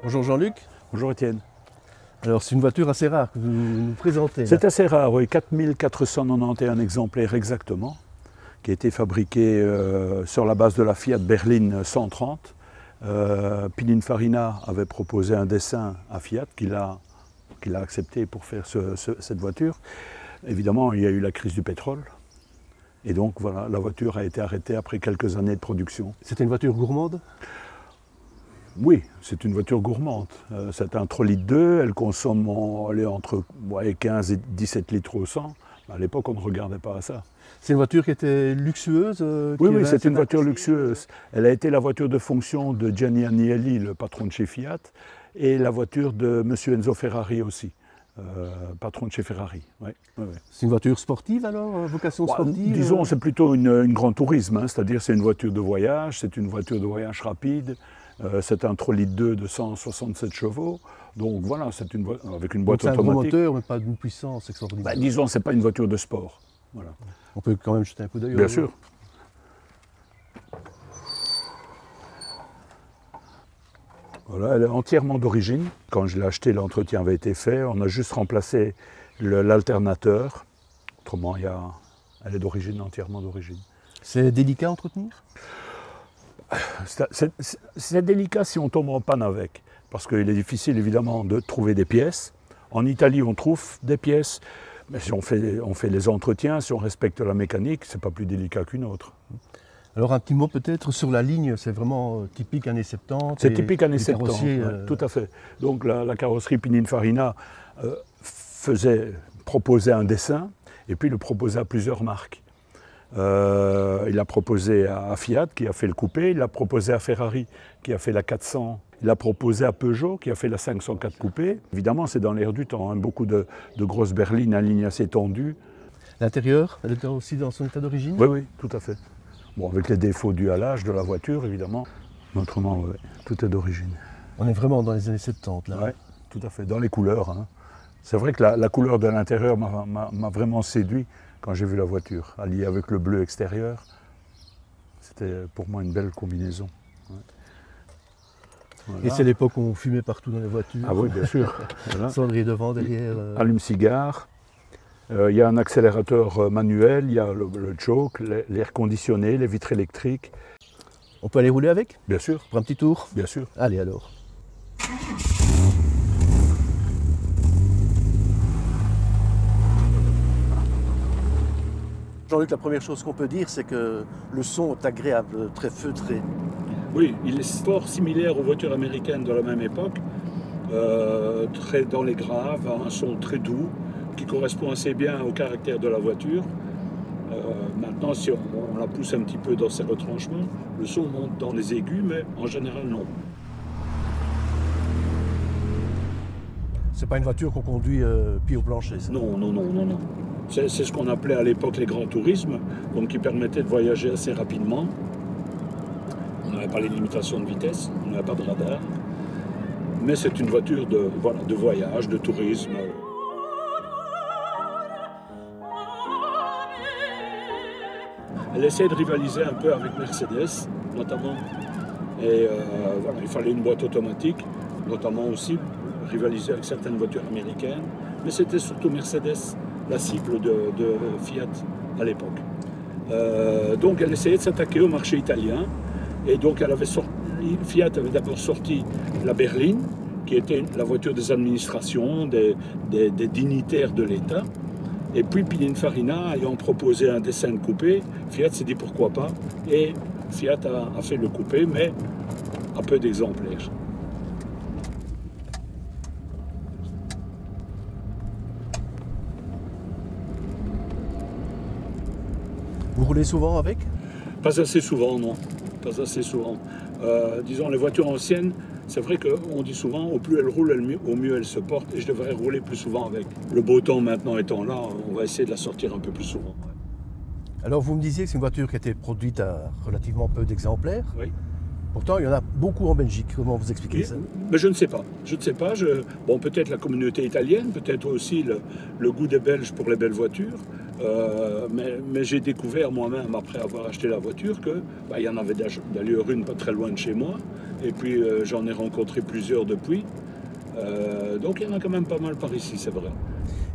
Bonjour Jean-Luc. Bonjour Étienne. Alors c'est une voiture assez rare que vous nous présentez. C'est assez rare, oui, 4491 exemplaires exactement, qui a été fabriqué sur la base de la Fiat Berline 130. Pininfarina avait proposé un dessin à Fiat qu'il a accepté pour faire cette voiture. Évidemment, il y a eu la crise du pétrole. Et donc voilà, la voiture a été arrêtée après quelques années de production. C'était une voiture gourmande? Oui, c'est une voiture gourmande. C'est un 3 litres 2, elle consomme entre 15 et 17 litres au 100. À l'époque, on ne regardait pas à ça. C'est une voiture qui était luxueuse? Oui, c'est une voiture luxueuse. Elle a été la voiture de fonction de Gianni Agnelli, le patron de chez Fiat, et la voiture de M. Enzo Ferrari aussi, patron de chez Ferrari. Ouais. C'est une voiture sportive alors, vocation sportive? Disons, c'est plutôt une grand tourisme, hein, c'est-à-dire c'est une voiture de voyage, c'est une voiture de voyage rapide. C'est un 3 litres 2 de 167 chevaux, donc voilà, c'est avec une boîte automatique. C'est un gros moteur, mais pas d'une puissance extraordinaire. Disons, ce n'est pas une voiture de sport. Voilà. On peut quand même jeter un coup d'œil. Bien sûr. Voilà, elle est entièrement d'origine. Quand je l'ai achetée, l'entretien avait été fait. On a juste remplacé l'alternateur. Autrement, elle est d'origine, entièrement d'origine. C'est délicat à entretenir? C'est délicat si on tombe en panne avec, parce qu'il est difficile évidemment de trouver des pièces. En Italie, on trouve des pièces, mais si on fait les entretiens, si on respecte la mécanique, c'est pas plus délicat qu'une autre. Alors un petit mot peut-être sur la ligne, c'est vraiment typique années 70. C'est typique années 70, tout à fait. Donc la carrosserie Pininfarina proposait un dessin, et puis le proposait à plusieurs marques. Il a proposé à Fiat qui a fait le coupé, il l'a proposé à Ferrari qui a fait la 400, il l'a proposé à Peugeot qui a fait la 504 coupé. Évidemment, c'est dans l'air du temps, hein, beaucoup de grosses berlines à ligne assez tendue. L'intérieur, elle était aussi dans son état d'origine? Oui, tout à fait. Bon, avec les défauts dus à l'âge de la voiture, évidemment. Mais autrement, ouais, tout est d'origine. On est vraiment dans les années 70, là. Oui, tout à fait, dans les couleurs. Hein. C'est vrai que la couleur de l'intérieur m'a vraiment séduit quand j'ai vu la voiture, alliée avec le bleu extérieur. C'était pour moi une belle combinaison. Ouais. Voilà. Et c'est l'époque où on fumait partout dans les voitures. Ah oui, bien sûr. Voilà. Cendrier devant, derrière. Allume-cigare. Il y a un accélérateur manuel, il y a le choke, l'air conditionné, les vitres électriques. On peut aller rouler avec? Bien sûr. Pour un petit tour? Bien sûr. Allez alors. Jean-Luc, la première chose qu'on peut dire, c'est que le son est agréable, très feutré. Oui, il est fort similaire aux voitures américaines de la même époque, très dans les graves, un son très doux, qui correspond assez bien au caractère de la voiture. Maintenant, si on la pousse un petit peu dans ses retranchements, le son monte dans les aigus, mais en général, non. C'est pas une voiture qu'on conduit pied au plancher, ça? Non. C'est ce qu'on appelait à l'époque les grands tourismes, donc qui permettaient de voyager assez rapidement. On n'avait pas les limitations de vitesse, on n'avait pas de radar. Mais c'est une voiture de voyage, de tourisme. Elle essaie de rivaliser un peu avec Mercedes, notamment. Et il fallait une boîte automatique, notamment aussi rivaliser avec certaines voitures américaines. Mais c'était surtout Mercedes, la cible de Fiat à l'époque. Donc elle essayait de s'attaquer au marché italien. Et donc Fiat avait d'abord sorti la berline, qui était la voiture des administrations, des dignitaires de l'État. Et puis Pininfarina ayant proposé un dessin de coupé, Fiat s'est dit pourquoi pas. Et Fiat a fait le coupé, mais à peu d'exemplaires. Vous roulez souvent avec? Pas assez souvent, non. Pas assez souvent. Disons, les voitures anciennes, c'est vrai qu'on dit souvent, au plus elles roulent, au mieux elles se portent, et je devrais rouler plus souvent avec. Le beau temps maintenant étant là, on va essayer de la sortir un peu plus souvent. Ouais. Alors vous me disiez que c'est une voiture qui a été produite à relativement peu d'exemplaires. Oui. Pourtant, il y en a beaucoup en Belgique. Comment vous expliquez ça? Mais je ne sais pas. Bon, peut-être la communauté italienne, peut-être aussi le goût des Belges pour les belles voitures. Mais j'ai découvert moi-même, après avoir acheté la voiture, qu'il y en avait d'ailleurs une pas très loin de chez moi. Et puis j'en ai rencontré plusieurs depuis. Donc il y en a quand même pas mal par ici, c'est vrai.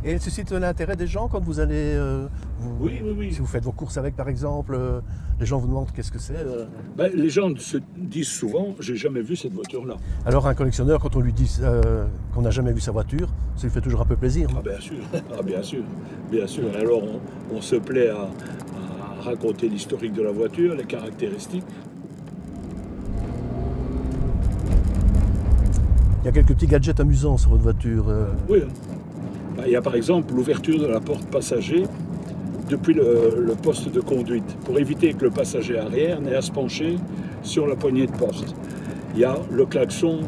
Et elle suscite l'intérêt des gens quand vous allez... Oui, oui, oui. Si vous faites vos courses avec, par exemple, les gens vous demandent qu'est-ce que c'est. Ben, les gens se disent souvent, j'ai jamais vu cette voiture-là. Alors un collectionneur, quand on lui dit qu'on n'a jamais vu sa voiture, ça lui fait toujours un peu plaisir. Ah bien sûr, ah, bien sûr, bien sûr. Alors on se plaît à raconter l'historique de la voiture, les caractéristiques. Il y a quelques petits gadgets amusants sur votre voiture. Oui, ben, il y a par exemple l'ouverture de la porte passager depuis le poste de conduite, pour éviter que le passager arrière n'ait à se pencher sur la poignée de poste. Il y a le klaxon,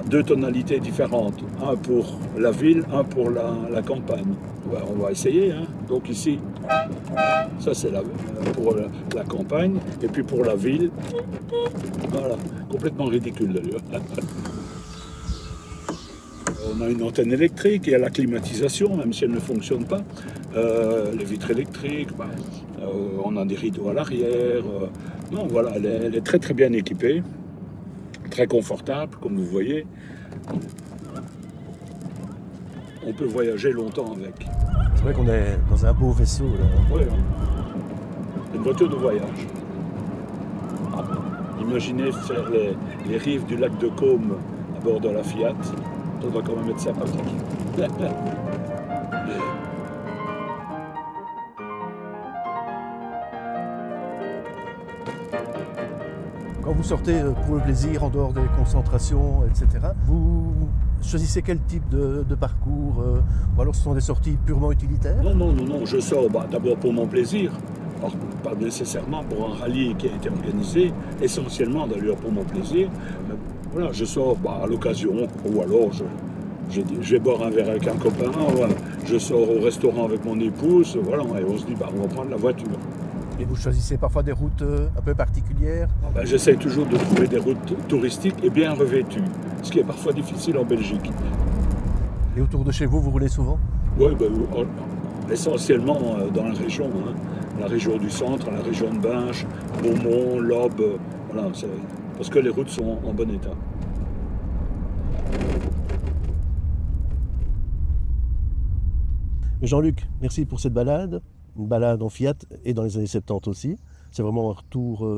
2 tonalités différentes, un pour la ville, un pour la campagne. Ben, on va essayer, hein. Donc ici, ça c'est pour la campagne, et puis pour la ville, voilà, complètement ridicule d'ailleurs. On a une antenne électrique, il y a la climatisation, même si elle ne fonctionne pas. Les vitres électriques, on a des rideaux à l'arrière. Non, voilà, elle est très très bien équipée, très confortable, comme vous voyez. On peut voyager longtemps avec. C'est vrai qu'on est dans un beau vaisseau. Là. Oui, une voiture de voyage. Imaginez faire les rives du lac de Caume à bord de la Fiat. Ça doit quand même être sympathique. Quand vous sortez pour le plaisir, en dehors des concentrations, etc., vous choisissez quel type de parcours ou alors ce sont des sorties purement utilitaires? Non, non, non, non, je sors d'abord pour mon plaisir. Alors, pas nécessairement pour un rallye qui a été organisé, essentiellement d'ailleurs pour mon plaisir. Mais voilà, je sors à l'occasion, ou alors je vais boire un verre avec un copain, voilà. Je sors au restaurant avec mon épouse, voilà, et on se dit on va prendre la voiture. Et vous choisissez parfois des routes un peu particulières? J'essaye toujours de trouver des routes touristiques et bien revêtues, ce qui est parfois difficile en Belgique. Et autour de chez vous, vous roulez souvent? Oui, essentiellement dans la région, hein. La région du centre, la région de Binche, Beaumont, l'Aube, voilà, parce que les routes sont en bon état. Jean-Luc, merci pour cette balade. Une balade en Fiat et dans les années 70 aussi. C'est vraiment un retour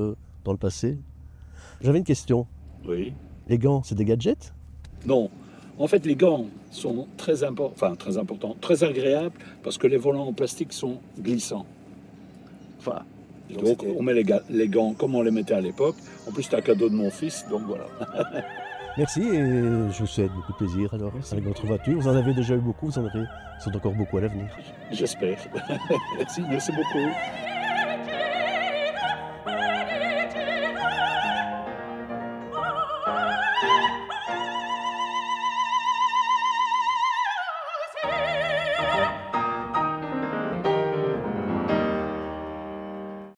dans le passé. J'avais une question. Oui. Les gants, c'est des gadgets? Non. En fait, les gants sont très importants, très agréables parce que les volants en plastique sont glissants. Enfin, donc on met les gants comme on les mettait à l'époque. En plus, c'est un cadeau de mon fils, donc voilà. Merci et je vous souhaite beaucoup de plaisir alors avec votre voiture. Vous en avez déjà eu beaucoup, vous en aurez encore beaucoup à l'avenir. J'espère. Merci beaucoup.